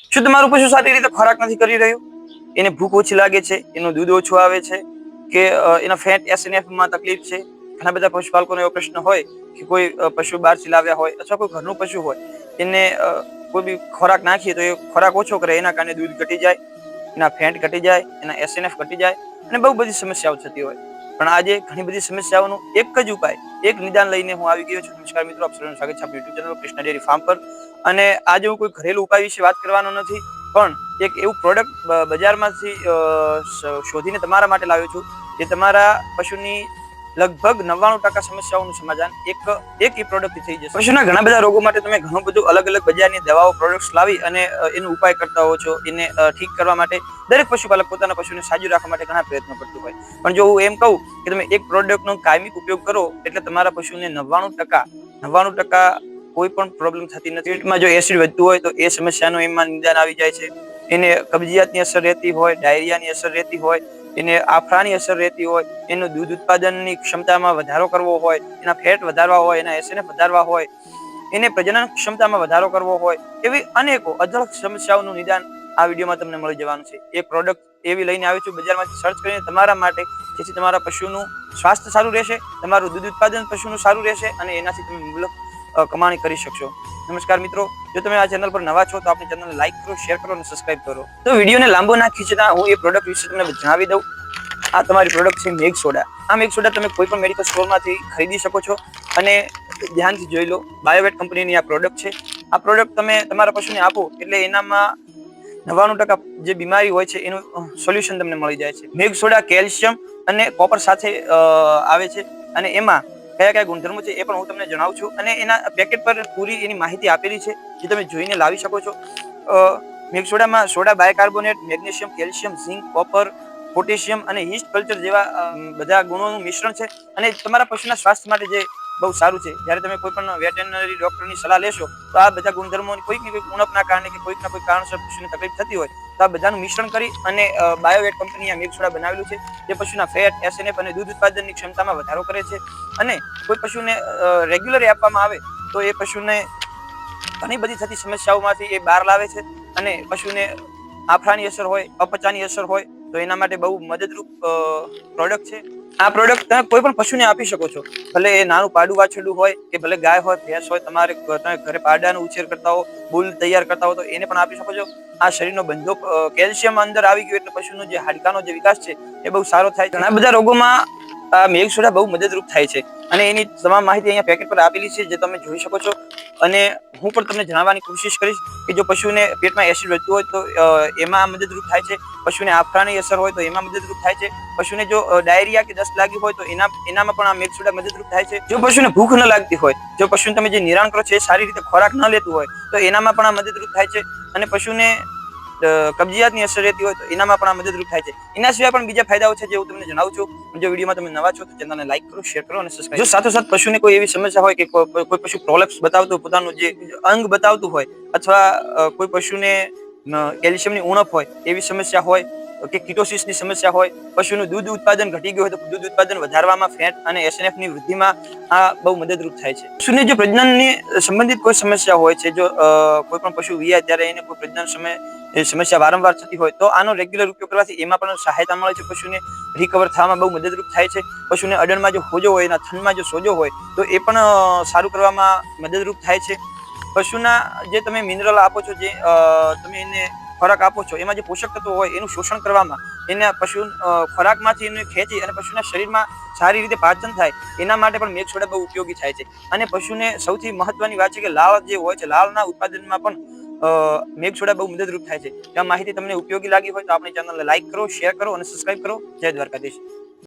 શું તમારું પશુ સારી રીતે ખોરાક નથી કરી રહ્યું? એને ભૂખ ઓછી લાગે છે, એનું દૂધ ઓછું આવે છે, કે એના ફેટ એસએનએફ માં તકલીફ છે? ઘણા બધા પશુપાલકોનો એવો પ્રશ્ન હોય કે કોઈ પશુ બહારથી લાવ્યા હોય અથવા કોઈ ઘરનું પશુ હોય, એને કોઈ બી ખોરાક નાખીએ તો એ ખોરાક ઓછો કરે, એના કારણે દૂધ ઘટી જાય, એના ફેટ ઘટી જાય, એના એસએનએફ ઘટી જાય અને બહુ બધી સમસ્યાઓ થતી હોય. પણ આજે ઘણી બધી સમસ્યાઓનો એક જ ઉપાય, એક નિદાન લઈને હું આવી ગયો છું. નમસ્કાર મિત્રો, આપ સૌનું સ્વાગત છે આપણી YouTube channel Krishna dairy farm પર. અને આજે હું કોઈ ઘરેલું ઉપાય વિશે વાત કરવાનો નથી, પણ એક એવું પ્રોડક્ટ બજારમાંથી શોધીને તમારા માટે લાવ્યો છું જે તમારા પશુની લગભગ 99% સમસ્યાઓનું સમાધાન એક પ્રોડક્ટથી થઈ જશે. પશુના ઘણા બધા રોગો માટે તમે ઘણું બધું અલગ અલગ બજારની દવાઓ પ્રોડક્ટ્સ લાવી અને એનો ઉપાય કરતા હો છો. એને ઠીક કરવા માટે દરેક પશુપાલક પોતાના પશુને સાજુ રાખવા માટે ઘણા પ્રયત્નો કરતું હોય. પણ જો હું એમ કહું કે તમે એક પ્રોડક્ટનો કાયમી ઉપયોગ કરો એટલે તમારા પશુને 99% કોઈ પણ પ્રોબ્લેમ થતી નથી. પેટમાં જો એસિડ વધતું હોય તો એ સમસ્યાનું એમાં નિદાન આવી જાય છે. એને કબજિયાતની અસર રહેતી હોય, ડાયરિયાની અસર રહેતી હોય, એને આફરાની અસર રહેતી હોય, એનું દૂધ ઉત્પાદનની ક્ષમતામાં વધારો કરવો હોય, એના ફેટ વધારવા હોય, એના એસએનએફ વધારવા હોય, એને પ્રજનન ક્ષમતામાં વધારો કરવો હોય, એવી અનેકો અઢળક સમસ્યાઓનું નિદાન આ વિડીયોમાં તમને મળી જવાનું છે. એ પ્રોડક્ટ એવી લઈને આવી છું બજારમાંથી સર્ચ કરીને તમારા માટે, જેથી તમારા પશુનું સ્વાસ્થ્ય સારું રહેશે, તમારું દૂધ ઉત્પાદન પશુનું સારું રહેશે અને એનાથી તમે મુબલક કમાણી કરી શકશો. નમસ્કાર મિત્રો, જો તમે આ ચેનલ પર નવા છો તો આપણી ચેનલને લાઈક કરો, શેર કરો અને સબસ્ક્રાઇબ કરો. તો વિડીયોને લાંબો ના ખીચતા હું એ પ્રોડક્ટ વિશે તમને જણાવી દઉં. આ તમારી પ્રોડક્ટ છે મેગ સોડા. આ મેગ સોડા તમે કોઈ પણ મેડિકલ સ્ટોરમાંથી ખરીદી શકો છો અને ધ્યાનથી જોઈ લો, બાયોવેટ કંપનીની આ પ્રોડક્ટ છે. આ પ્રોડક્ટ તમે તમારા પશુને આપો એટલે એનામાં 99% જે બીમારી હોય છે એનું સોલ્યુશન તમને મળી જાય છે. મેગ સોડા કેલ્શિયમ અને કોપર સાથે આવે છે અને એમાં કયા કયા ગુણધર્મો છે એ પણ હું તમને જણાવું છું. અને એના પેકેટ પર પૂરી એની માહિતી આપેલી છે જે તમે જોઈને લાવી શકો છો. મેગ સોડામાં soda bicarbonate, magnesium, calcium, zinc, copper, potassium અને યીસ્ટ કલ્ચર જેવા બધા ગુણોનું મિશ્રણ છે અને તમારા પશુના સ્વાસ્થ્ય માટે જે બહુ સારું છે. જ્યારે તમે કોઈ પણ વેટરનરી ડોક્ટરની સલાહ લેશો તો આ બધા ગુણધર્મોની કોઈક ને કોઈક ઉણપના કારણે કે કોઈક ના કોઈ કારણસર પશુને તકલીફ થતી હોય તો આ બધાનું મિશ્રણ કરી અને બાયોવેટ કંપનીએ મેગ સોડા બનાવેલું છે, જે પશુના ફેટ, એસએનએફ અને દૂધ ઉત્પાદનની ક્ષમતામાં વધારો કરે છે. અને કોઈ પશુને રેગ્યુલર આપવામાં આવે તો એ પશુને ઘણી બધી થતી સમસ્યાઓમાંથી એ બહાર લાવે છે અને પશુને આફરાની અસર હોય, અપચાની અસર હોય તો એના માટે બહુ મદદરૂપ પ્રોડક્ટ છે. આ પ્રોડક્ટ તમે કોઈ પણ પશુને આપી શકો છો, ભલે એ નાનું પાડું વાછરડું હોય કે ભલે ગાય હોય, ભેંસ હોય, તમે ઘરે પાડાનો ઉછેર કરતા હો, બુલ તૈયાર કરતા હો તો એને પણ આપી શકો છો. આ શરીરનો બંધો કેલ્શિયમ અંદર આવી ગયું એટલે પશુનો જે હાડકાનો જે વિકાસ છે એ બહુ સારો થાય. ઘણા બધા રોગોમાં આ મેગ સોડા બહુ મદદરૂપ થાય છે અને એની તમામ માહિતી અહીંયા પેકેટ પર આપેલી છે જે તમે જોઈ શકો છો. અને હું પણ તમને જણાવવાની કોશિશ કરીશ કે જો પશુને પેટમાં એસિડ વધતું હોય તો એમાં મદદરૂપ થાય છે, પશુને આફરાની અસર હોય તો એમાં મદદરૂપ થાય છે, પશુને જો ડાયરિયા કે દસ્ત લાગી હોય તો એનામાં પણ આ મેગ સોડા મદદરૂપ થાય છે. જો પશુને ભૂખ ન લાગતી હોય, જો પશુને તમે જે નિરાણ કરો છો એ સારી રીતે ખોરાક ન લેતું હોય તો એનામાં પણ આ મદદરૂપ થાય છે. અને પશુને કબજિયાતની અસર રહેતી હોય તો એનામાં પણ આ મદદરૂપ થાય છે. એના સિવાય પણ બીજા ફાયદાઓ છે જે હું તમને જણાવું છું. જો વિડીયોમાં તમે નવા છો તો ચેનલને લાઈક કરો, શેર કરો અને સબસ્ક્રાઇબ. જો સાથોસાથ પશુને કોઈ એવી સમસ્યા હોય કે કોઈ પશુ પ્રોલેપ્સ બતાવતું હોય, પોતાનું જે અંગ બતાવતું હોય, અથવા કોઈ પશુને કેલ્શિયમની ઉણપ હોય એવી સમસ્યા હોય કે કીટોસિસની સમસ્યા હોય, પશુનું દૂધ ઉત્પાદન ઘટી ગયું હોય તો દૂધ ઉત્પાદન વધારવામાં, ફેટ અને એસએનએફ ની વૃદ્ધિમાં આ બહુ મદદરૂપ થાય છે. પશુને જો પ્રજનનની સંબંધિત કોઈ સમસ્યા હોય છે, જો કોઈ પણ પશુ વિયાય ત્યારે એને કોઈ પ્રજનન સમસ્યા વારંવાર થતી હોય તો આનો રેગ્યુલર ઉપયોગ કરવાથી એમાં પણ સહાયતા મળે છે. પશુને રિકવર થવામાં બહુ મદદરૂપ થાય છે. પશુને અડરમાં જો હોજો હોય, એના થનમાં જો સોજો હોય તો એ પણ સારું કરવામાં મદદરૂપ થાય છે. પશુના જે તમે મિનરલ આપો છો, જે તમે એને ખોરાક આપો છો, એમાં જે પોષક તત્વો હોય એનું શોષણ કરવામાં, એના પશુ ખોરાકમાંથી એને ખેંચી અને પશુના શરીરમાં સારી રીતે પાચન થાય એના માટે પણ મેગ સોડા બહુ ઉપયોગી થાય છે. અને પશુને સૌથી મહત્વની વાત છે કે લાળ જે હોય છે, લાળના ઉત્પાદનમાં પણ મેગ સોડા બહુ મદદરૂપ થાય છે. આ માહિતી તમને ઉપયોગી લાગી હોય તો આપણી ચેનલને લાઈક કરો, શેર કરો અને સબસ્ક્રાઇબ કરો. જય દ્વારકાધીશ.